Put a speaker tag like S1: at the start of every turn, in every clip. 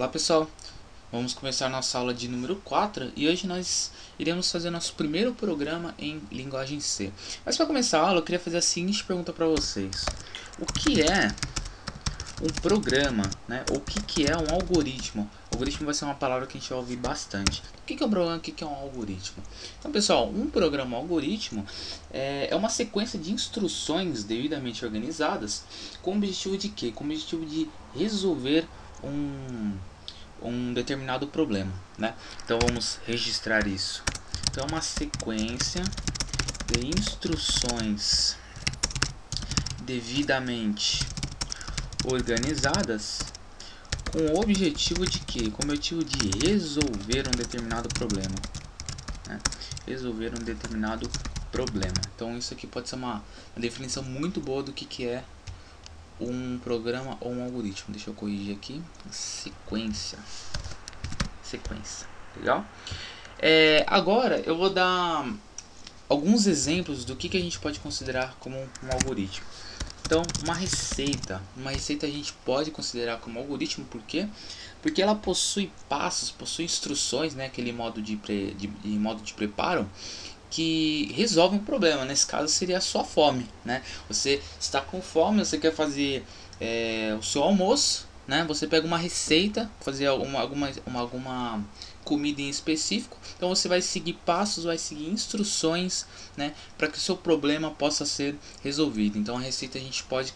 S1: Olá pessoal, vamos começar nossa aula de número 4 e hoje nós iremos fazer nosso primeiro programa em linguagem C. Mas para começar a aula eu queria fazer a seguinte pergunta para vocês: o que é um programa, né? O que é um algoritmo? Algoritmo vai ser uma palavra que a gente vai ouvir bastante. O que é um programa? O que é um algoritmo? Então, pessoal, um programa algoritmo é uma sequência de instruções devidamente organizadas com o objetivo de quê? Com o objetivo de resolver um determinado problema, né? Então vamos registrar isso. Então, uma sequência de instruções devidamente organizadas com o objetivo de quê? Com o objetivo de resolver um determinado problema, né? Resolver um determinado problema. Então isso aqui pode ser uma definição muito boa do que é um programa ou um algoritmo. Deixa eu corrigir aqui. Sequência. Legal? Agora eu vou dar alguns exemplos do que a gente pode considerar como um algoritmo. Então, uma receita a gente pode considerar como algoritmo, por quê? Porque ela possui passos, possui instruções, né, aquele modo de preparo que resolve um problema. Nesse caso seria a sua fome, né? Você está com fome, você quer fazer o seu almoço, né? Você pega uma receita, fazer alguma comida em específico, então você vai seguir passos, vai seguir instruções, né, para que o seu problema possa ser resolvido. Então a receita a gente pode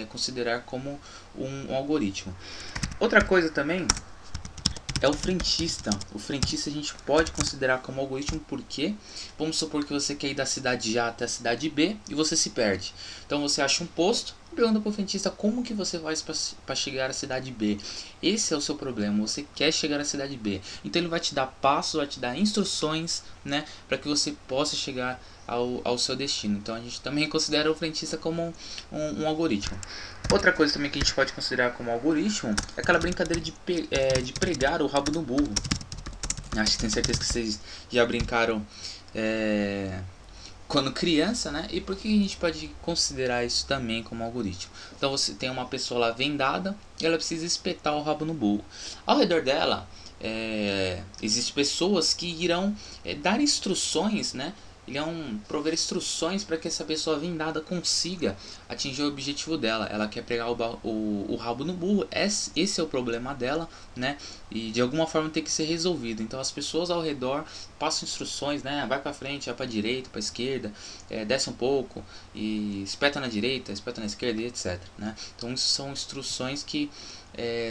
S1: considerar como um algoritmo. Outra coisa também é o frentista. O frentista a gente pode considerar como algoritmo porque vamos supor que você quer ir da cidade A até a cidade B e você se perde. Então você acha um posto e pergunta para o frentista como que você faz para chegar à cidade B. Esse é o seu problema, você quer chegar à cidade B. Então ele vai te dar passos, vai te dar instruções, né, para que você possa chegar ao seu destino. Então a gente também considera o frentista como um algoritmo. Outra coisa também que a gente pode considerar como algoritmo é aquela brincadeira de pregar o rabo no burro. Acho que tenho certeza que vocês já brincaram quando criança, né? E por que a gente pode considerar isso também como algoritmo? Então você tem uma pessoa lá vendada e ela precisa espetar o rabo no burro. Ao redor dela existem pessoas que irão dar instruções, né? Irão prover instruções para que essa pessoa vendada consiga atingir o objetivo dela. Ela quer pregar o rabo no burro, esse é o problema dela, né? E de alguma forma tem que ser resolvido. Então as pessoas ao redor passam instruções, né? Vai para frente, vai para direita, para esquerda, desce um pouco e espeta na direita, espeta na esquerda, e etc, né? Então isso são instruções que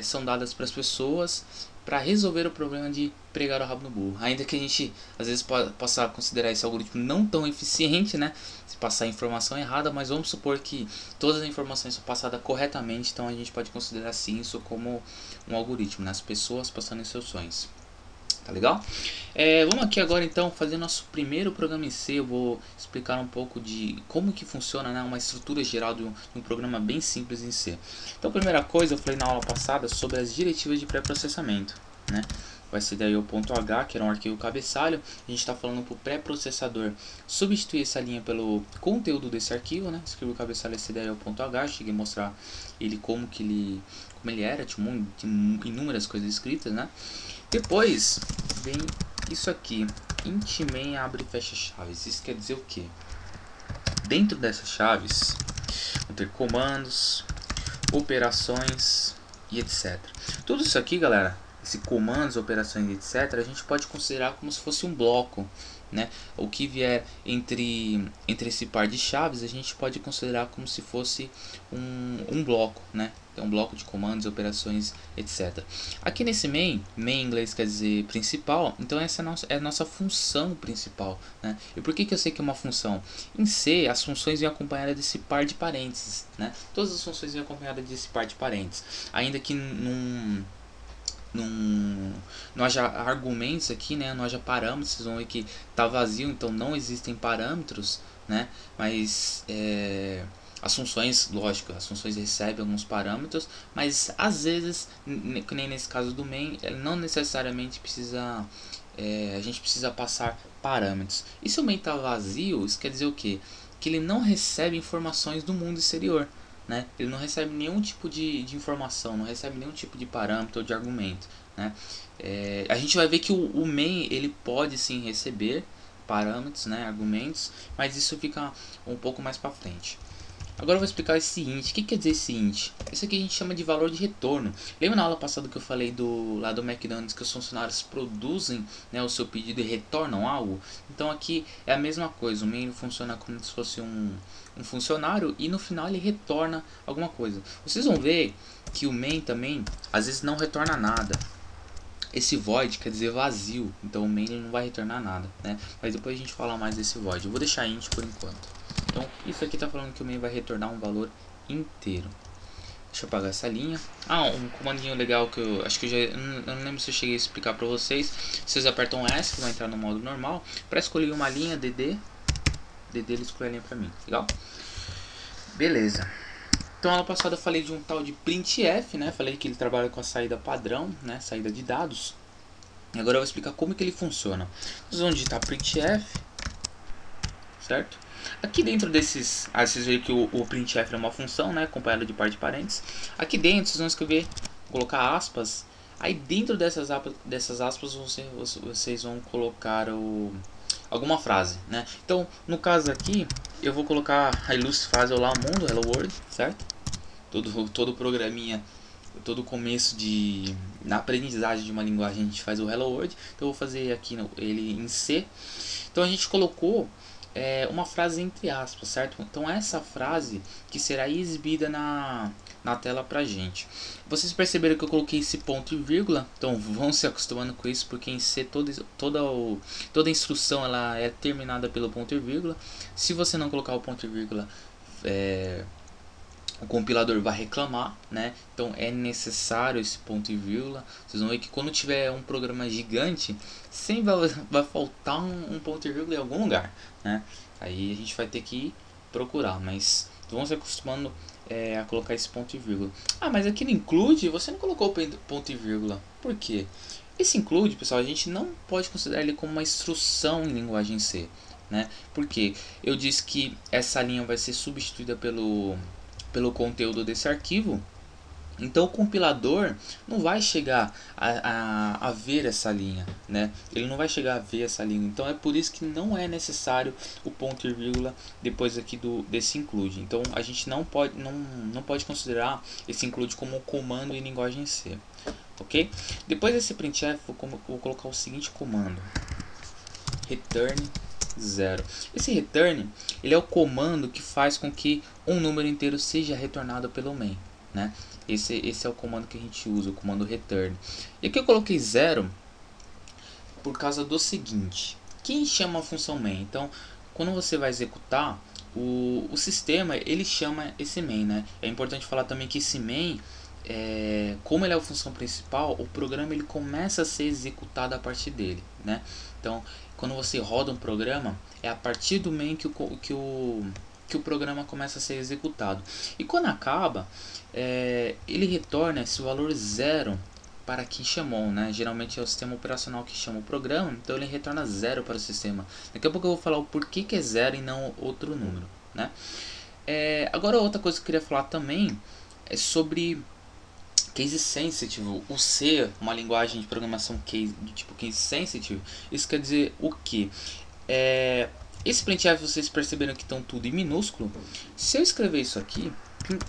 S1: são dadas para as pessoas para resolver o problema de pregar o rabo no burro. Ainda que a gente às vezes possa considerar esse algoritmo não tão eficiente, né, se passar a informação errada, mas vamos supor que todas as informações são passadas corretamente, então a gente pode considerar sim isso como um algoritmo, né, as pessoas passando instruções. Tá legal? Vamos aqui agora então fazer nosso primeiro programa em C. Eu vou explicar um pouco de como que funciona, né, uma estrutura geral de um programa bem simples em C. Então, a primeira coisa, eu falei na aula passada sobre as diretivas de pré-processamento, né? Vai ser daí o ponto H, que era um arquivo cabeçalho. A gente está falando para o pré-processador substituir essa linha pelo conteúdo desse arquivo, né? Escrevi o cabeçalho esse daí é o ponto H. Cheguei a mostrar ele como ele era, tinha inúmeras coisas escritas, né? Depois vem isso aqui, int main abre e fecha chaves. Isso quer dizer o que? Dentro dessas chaves vão ter comandos, operações e etc. Tudo isso aqui, galera, esse comandos, operações e etc, a gente pode considerar como se fosse um bloco, né? O que vier entre esse par de chaves a gente pode considerar como se fosse um bloco, né? É um bloco de comandos, operações, etc. Aqui nesse main em inglês quer dizer principal, então essa é a nossa função principal, né? E por que eu sei que é uma função? Em C, as funções vêm acompanhadas desse par de parênteses, né? Todas as funções vêm acompanhadas desse par de parênteses, ainda que não haja argumentos aqui, né? Não haja parâmetros, vocês vão ver que está vazio, então não existem parâmetros, né? Mas as funções, lógico, as funções recebem alguns parâmetros, mas às vezes, que nem nesse caso do main, não necessariamente precisa, a gente precisa passar parâmetros. E se o main está vazio, isso quer dizer o quê? Que ele não recebe informações do mundo exterior, né? Ele não recebe nenhum tipo de informação, não recebe nenhum tipo de parâmetro ou de argumento, né? A gente vai ver que o main ele pode sim receber parâmetros, né, argumentos, mas isso fica um pouco mais para frente. Agora eu vou explicar esse int. O que quer dizer esse int? Isso aqui a gente chama de valor de retorno. Lembra na aula passada que eu falei lá do McDonald's que os funcionários produzem, né, o seu pedido e retornam algo? Então aqui é a mesma coisa. O main funciona como se fosse um funcionário e no final ele retorna alguma coisa. Vocês vão ver que o main também às vezes não retorna nada. Esse void quer dizer vazio, então o main não vai retornar nada, né? Mas depois a gente fala mais desse void. Eu vou deixar int por enquanto. Então isso aqui está falando que o main vai retornar um valor inteiro. Deixa eu apagar essa linha. Um comandinho legal que eu acho que eu não lembro se eu cheguei a explicar para vocês. Vocês apertam S, que vai entrar no modo normal, para escolher uma linha DD ele escolhe a linha para mim, legal? Beleza. Então, ano passado eu falei de um tal de printf, né? Falei que ele trabalha com a saída padrão, né? Saída de dados. E agora eu vou explicar como que ele funciona. Nós vamos digitar printf, certo? Aqui dentro desses, vocês veem que o printf é uma função, né? Acompanhada de par de parênteses. Aqui dentro vocês vão escrever, colocar aspas. Aí dentro dessas aspas vocês vão colocar alguma frase, né? Então, no caso aqui, eu vou colocar a ilustre frase Olá Mundo, Hello World, certo? Todo programinha, todo começo na aprendizagem de uma linguagem a gente faz o Hello World. Então eu vou fazer aqui ele em C. Então a gente colocou uma frase entre aspas, certo? Então essa frase que será exibida na tela pra gente. Vocês perceberam que eu coloquei esse ponto e vírgula, então vão se acostumando com isso, porque em C toda instrução ela é terminada pelo ponto e vírgula. Se você não colocar o ponto e vírgula, o compilador vai reclamar, né? Então é necessário esse ponto e vírgula. Vocês vão ver que quando tiver um programa gigante, sempre vai faltar um ponto e vírgula em algum lugar, né? Aí a gente vai ter que procurar, mas vamos se acostumando a colocar esse ponto e vírgula. Mas aqui no include você não colocou o ponto e vírgula. Por quê? Esse include, pessoal, a gente não pode considerar ele como uma instrução em linguagem C, né? Porque eu disse que essa linha vai ser substituída pelo conteúdo desse arquivo. Então o compilador não vai chegar a ver essa linha, né? Ele não vai chegar a ver essa linha. Então é por isso que não é necessário o ponto e vírgula depois aqui desse include. Então a gente não pode considerar esse include como um comando em linguagem C, ok? Depois desse printf vou colocar o seguinte comando: return 0. Esse return ele é o comando que faz com que um número inteiro seja retornado pelo main, né? Esse é o comando que a gente usa, o comando return. E aqui eu coloquei 0 por causa do seguinte: quem chama a função main? Então, quando você vai executar, o sistema ele chama esse main, né? É importante falar também que esse main, como ele é a função principal, o programa ele começa a ser executado a partir dele, né? Então, quando você roda um programa, é a partir do main que o programa começa a ser executado. E quando acaba, ele retorna esse valor 0 para quem chamou, né? Geralmente é o sistema operacional que chama o programa, então ele retorna 0 para o sistema. Daqui a pouco eu vou falar o porquê que é 0 e não outro número, né? Agora outra coisa que eu queria falar também é sobre case sensitive. O C, uma linguagem de programação do tipo case sensitive, isso quer dizer o que? Esse printf, vocês perceberam que estão tudo em minúsculo. Se eu escrever isso aqui,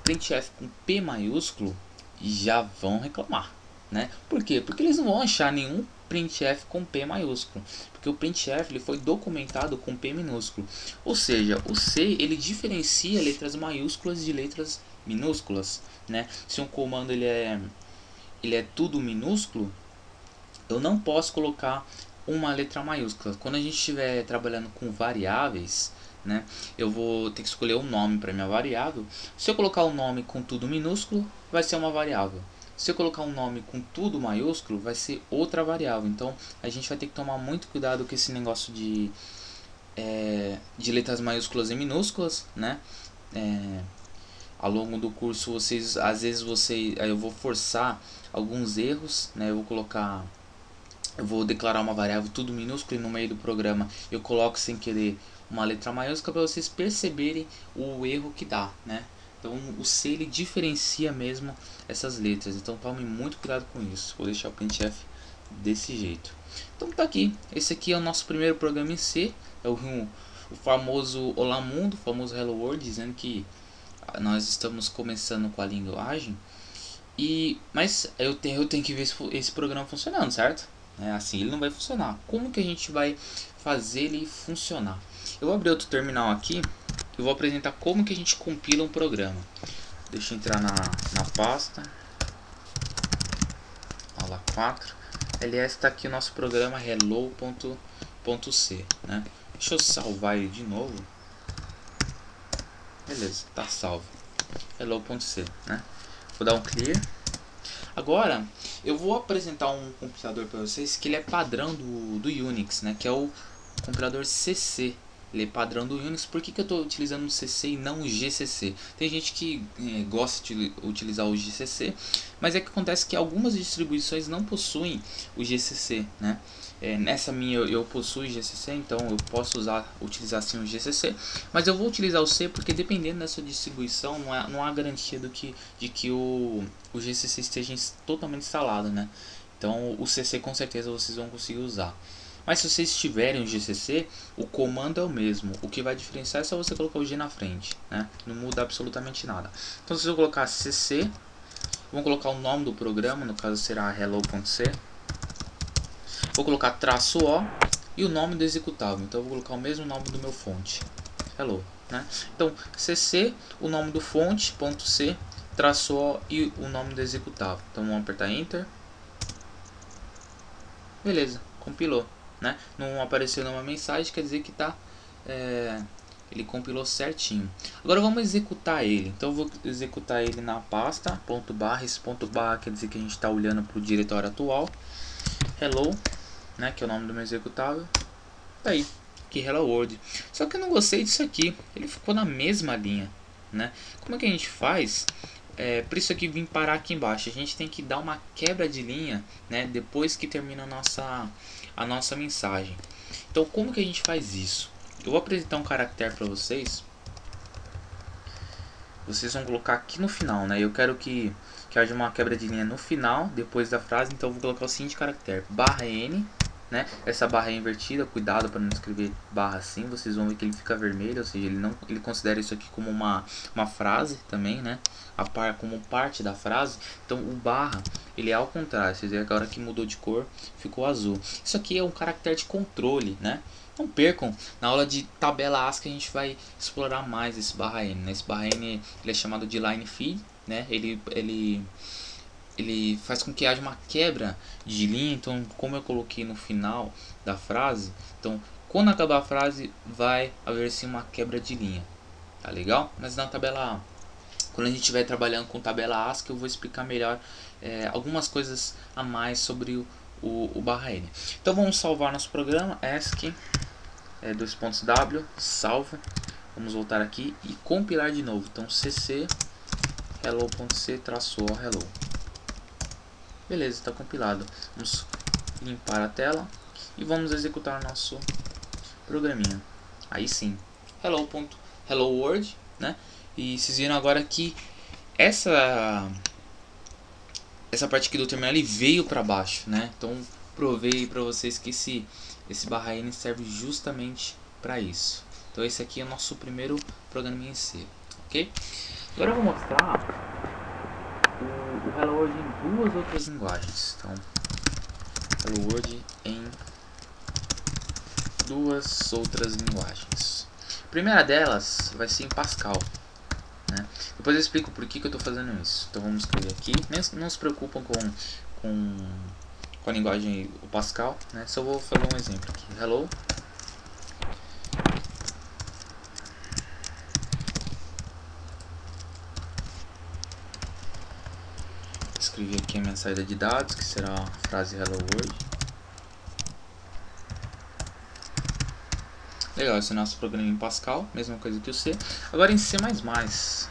S1: printf com P maiúsculo, já vão reclamar, né? Por quê? Porque eles não vão achar nenhum printf com P maiúsculo, porque o printf ele foi documentado com P minúsculo. Ou seja, o C ele diferencia letras maiúsculas de letras minúsculas, né? Se um comando ele é tudo minúsculo, eu não posso colocar uma letra maiúscula. Quando a gente estiver trabalhando com variáveis, né, eu vou ter que escolher um nome para minha variável. Se eu colocar um nome com tudo minúsculo, vai ser uma variável. Se eu colocar um nome com tudo maiúsculo, vai ser outra variável. Então a gente vai ter que tomar muito cuidado com esse negócio de letras maiúsculas e minúsculas, né? Ao longo do curso, às vezes eu vou forçar alguns erros, né? Eu vou declarar uma variável tudo minúsculo e no meio do programa eu coloco sem querer uma letra maiúscula para vocês perceberem o erro que dá, né? Então o C ele diferencia mesmo essas letras, então tome muito cuidado com isso. Vou deixar o printf desse jeito. Então tá aqui, esse aqui é o nosso primeiro programa em C, é o famoso Olá Mundo, o famoso Hello World, dizendo que nós estamos começando com a linguagem. Mas eu tenho que ver esse programa funcionando, certo? Assim ele não vai funcionar. Como que a gente vai fazer ele funcionar? Eu vou abrir outro terminal aqui e vou apresentar como que a gente compila um programa. Deixa eu entrar na pasta. Aula 4. Aliás, está aqui o nosso programa hello.c, né? Deixa eu salvar ele de novo. Beleza, tá salvo. Hello.c, né? Vou dar um clear. Agora, eu vou apresentar um compilador para vocês que ele é padrão do Unix, né? Que é o compilador CC. Ele é padrão do Unix. Por que eu estou utilizando o CC e não o GCC? Tem gente que gosta de utilizar o GCC, mas é que acontece que algumas distribuições não possuem o GCC, né? Nessa minha eu possuo o GCC, então eu posso utilizar sim o GCC, mas eu vou utilizar o C porque dependendo da sua distribuição não há garantia de que o GCC esteja totalmente instalado, né? Então o CC com certeza vocês vão conseguir usar. Mas se vocês tiverem o GCC, o comando é o mesmo. O que vai diferenciar é só você colocar o G na frente, né? Não muda absolutamente nada. Então vocês vão colocar CC, vão colocar o nome do programa, no caso será hello.c. Vou colocar traço O e o nome do executável. Então eu vou colocar o mesmo nome do meu fonte, hello, né? Então CC, o nome do fonte, .c, traço O e o nome do executável. Então vamos apertar Enter. Beleza, compilou, né? Não apareceu nenhuma mensagem, quer dizer que ele compilou certinho. Agora vamos executar ele. Então eu vou executar ele na pasta .bar. Esse .bar quer dizer que a gente está olhando para o diretório atual. Hello, né, que é o nome do meu executável. Tá aí, que Hello World. Só que eu não gostei disso aqui. Ele ficou na mesma linha, né? Como é que a gente faz? Para isso aqui vir parar aqui embaixo, a gente tem que dar uma quebra de linha, né, depois que termina a nossa mensagem. Então como que a gente faz isso? Eu vou apresentar um caractere para vocês. Vocês vão colocar aqui no final, né? Eu quero que haja uma quebra de linha no final, depois da frase. Então eu vou colocar o seguinte caractere: /n, né? Essa barra é invertida, cuidado para não escrever barra assim. Vocês vão ver que ele fica vermelho, ou seja, ele considera isso aqui como uma frase também, né? Como parte da frase. Então o barra ele é ao contrário. Vocês veem agora que mudou de cor, ficou azul. Isso aqui é um caractere de controle, né? Não percam, na aula de tabela ASCII a gente vai explorar mais esse /n, né? Esse /n ele é chamado de line feed, né? Ele faz com que haja uma quebra de linha. Então, como eu coloquei no final da frase, então quando acabar a frase vai haver sim uma quebra de linha, tá legal? Mas na tabela, quando a gente estiver trabalhando com tabela ASCII, eu vou explicar melhor algumas coisas a mais sobre o /n. Então vamos salvar nosso programa, ASCII, w, salva. Vamos voltar aqui e compilar de novo. Então cc hello.c traço o hello. Beleza, está compilado. Vamos limpar a tela e vamos executar nosso programinha. Aí sim, hello world, né? E vocês viram agora que essa parte aqui do terminal ele veio para baixo, né? Então provei para vocês que esse /n serve justamente para isso. Então esse aqui é o nosso primeiro programinha em C, ok? Agora eu vou mostrar o Hello World em duas outras linguagens. Então, Hello World em duas outras linguagens. A primeira delas vai ser em Pascal, né? Depois eu explico por que eu estou fazendo isso. Então vamos escrever aqui. Não se preocupam com a linguagem o Pascal, né? Só vou fazer um exemplo aqui. Hello. Escrevi aqui a minha saída de dados, que será a frase Hello World. Legal, esse é o nosso programa em Pascal, mesma coisa que o C. Agora em C++. Vocês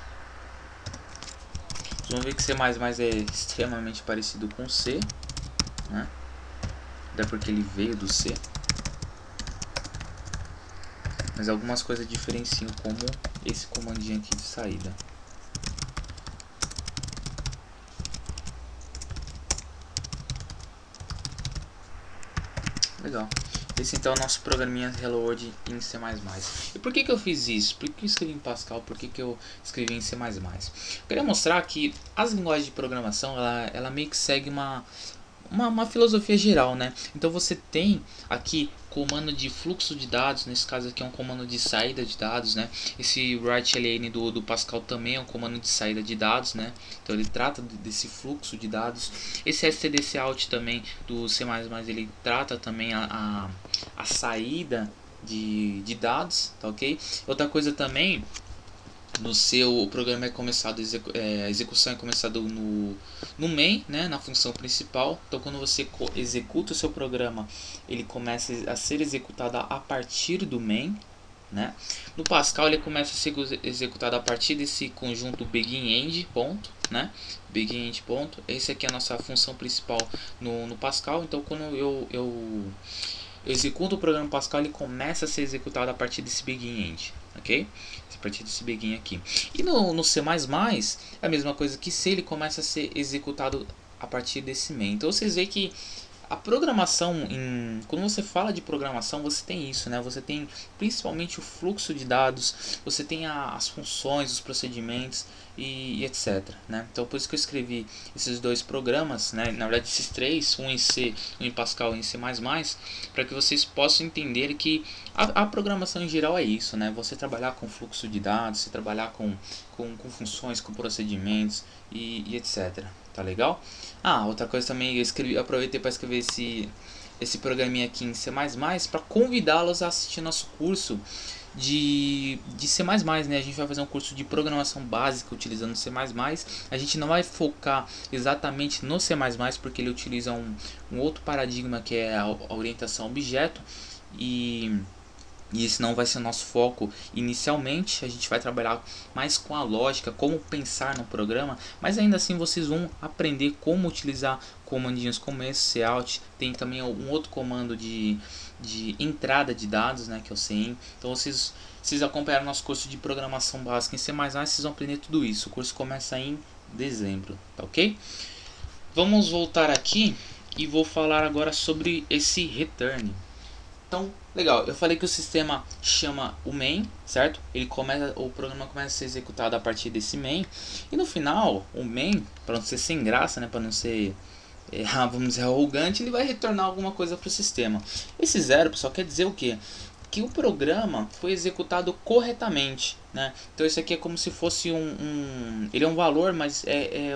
S1: vão ver que C++ é extremamente parecido com C, né? Até porque ele veio do C. Mas algumas coisas diferenciam, como esse comandinho aqui de saída. Legal. Esse então é o nosso programinha Hello World em C++. E por que eu fiz isso? Por que eu escrevi em Pascal? Por que eu escrevi em C++? Eu queria mostrar que as linguagens de programação, ela meio que segue uma filosofia geral, né? Então você tem aqui comando de fluxo de dados, nesse caso aqui é um comando de saída de dados, né? Esse write-ln do Pascal também é um comando de saída de dados, né? Então ele trata desse fluxo de dados. Esse stdcout também do C++, ele trata também a saída de dados, tá ok? Outra coisa também, no seu, o programa é começado, a execução é começada no main, né, na função principal. Então quando você executa o seu programa, ele começa a ser executado a partir do main, né? No Pascal ele começa a ser executado a partir desse conjunto begin-end, ponto, né? Begin-end, ponto. Esse aqui é a nossa função principal no Pascal. Então quando eu executo o programa Pascal, ele começa a ser executado a partir desse begin-end, ok? A partir desse begin aqui. E no C++ é a mesma coisa que C, ele começa a ser executado a partir desse main. Então vocês veem que a programação, quando você fala de programação, você tem isso, né? Você tem principalmente o fluxo de dados, você tem as funções, os procedimentos e etc, né? Então por isso que eu escrevi esses dois programas, né? Na verdade esses três, um em C, um em Pascal e um em C++, para que vocês possam entender que a programação em geral é isso, né? Você trabalhar com fluxo de dados, você trabalhar com funções, com procedimentos e etc. Tá legal? Outra coisa também, aproveitei para escrever esse programinha aqui em C++ para convidá-los a assistir nosso curso de C++, né? A gente vai fazer um curso de programação básica utilizando C++. A gente não vai focar exatamente no C++ porque ele utiliza um outro paradigma que é a orientação a objeto e esse não vai ser o nosso foco inicialmente. A gente vai trabalhar mais com a lógica, como pensar no programa, mas ainda assim vocês vão aprender como utilizar comandinhos como esse cout. Tem também um outro comando de entrada de dados, né, que é o CIN. Então vocês acompanharam nosso curso de programação básica em C++, vocês vão aprender tudo isso. O curso começa em dezembro, tá ok? Vamos voltar aqui e vou falar agora sobre esse return. Então, legal, eu falei que o sistema chama o main, certo? O programa começa a ser executado a partir desse main. E no final, o main, para não ser sem graça, né, para não ser, vamos dizer, arrogante, ele vai retornar alguma coisa para o sistema. Esse zero, pessoal, quer dizer o quê? Que o programa foi executado corretamente, né? Então isso aqui é como se fosse ele é um valor, mas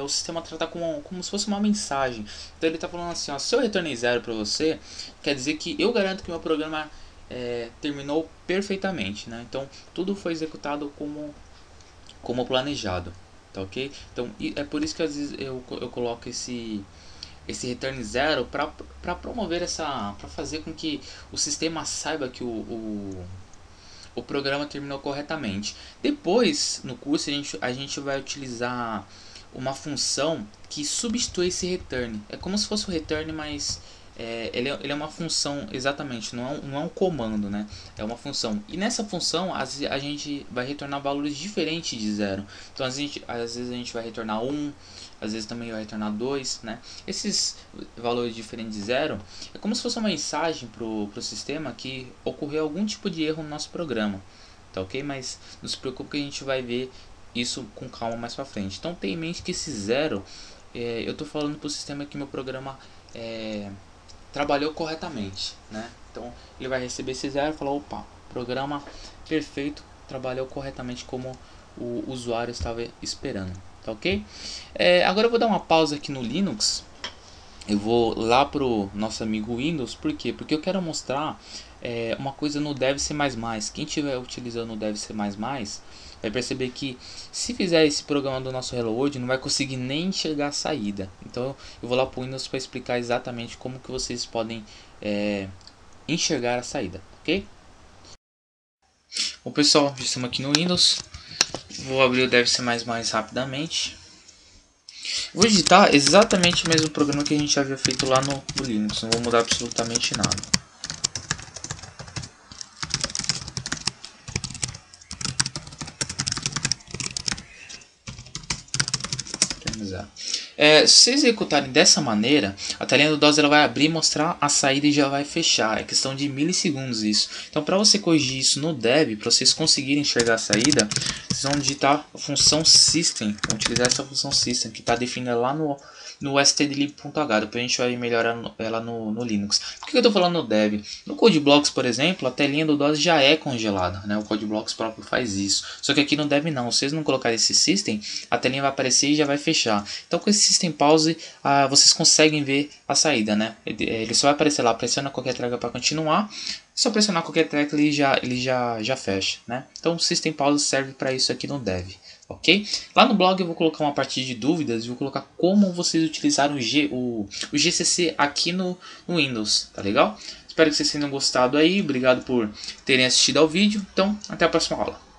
S1: o sistema trata como se fosse uma mensagem. Então ele está falando assim, ó, se eu retornei zero para você, quer dizer que eu garanto que meu programa terminou perfeitamente, né? Então tudo foi executado como planejado, tá ok? Então é por isso que às vezes eu coloco esse return zero para promover para fazer com que o sistema saiba que o programa terminou corretamente. Depois, no curso, a gente vai utilizar uma função que substitui esse return. É como se fosse o return, mas ele é uma função exatamente, não é um comando, né? É uma função. E nessa função a gente vai retornar valores diferentes de zero. Então às vezes a gente vai retornar 1, às vezes também vai retornar 2, né? Esses valores diferentes de zero é como se fosse uma mensagem pro sistema que ocorreu algum tipo de erro no nosso programa, tá ok? Mas não se preocupe que a gente vai ver isso com calma mais pra frente. Então tenha em mente que esse zero, eu tô falando pro sistema que meu programa trabalhou corretamente, né? Então ele vai receber esse zero e falar, opa, programa perfeito, trabalhou corretamente como o usuário estava esperando, tá ok? Agora eu vou dar uma pausa aqui no Linux. Eu vou lá pro nosso amigo Windows, por quê? Porque eu quero mostrar uma coisa no Dev C++. Quem estiver utilizando o Dev C++ vai perceber que se fizer esse programa do nosso Hello World não vai conseguir nem enxergar a saída. Então eu vou lá pro Windows para explicar exatamente como que vocês podem enxergar a saída, ok? Bom pessoal, já estamos aqui no Windows. Vou abrir o Dev C++ rapidamente. Vou digitar exatamente o mesmo programa que a gente havia feito lá no Linux, não vou mudar absolutamente nada. Se vocês executarem dessa maneira, a telinha do DOS ela vai abrir, mostrar a saída e já vai fechar. É questão de milissegundos isso. Então, para você corrigir isso no dev, para vocês conseguirem enxergar a saída, vocês vão digitar a função system, vão utilizar essa função system que está definida lá no stdlib.h. Depois a gente vai melhorar ela no Linux. Por que eu estou falando no dev? No CodeBlocks, por exemplo, a telinha do DOS já é congelada, né? O CodeBlocks próprio faz isso. Só que aqui no dev não. Se vocês não colocarem esse system, a telinha vai aparecer e já vai fechar. Então com esse system pause, vocês conseguem ver a saída, né? Ele só vai aparecer lá, pressiona qualquer tecla para continuar. Só pressionar qualquer tecla ele já fecha, né? Então o system pause serve para isso aqui no dev. Ok? Lá no blog eu vou colocar uma parte de dúvidas e vou colocar como vocês utilizaram o GCC aqui no Windows, tá legal? Espero que vocês tenham gostado aí, obrigado por terem assistido ao vídeo, então até a próxima aula.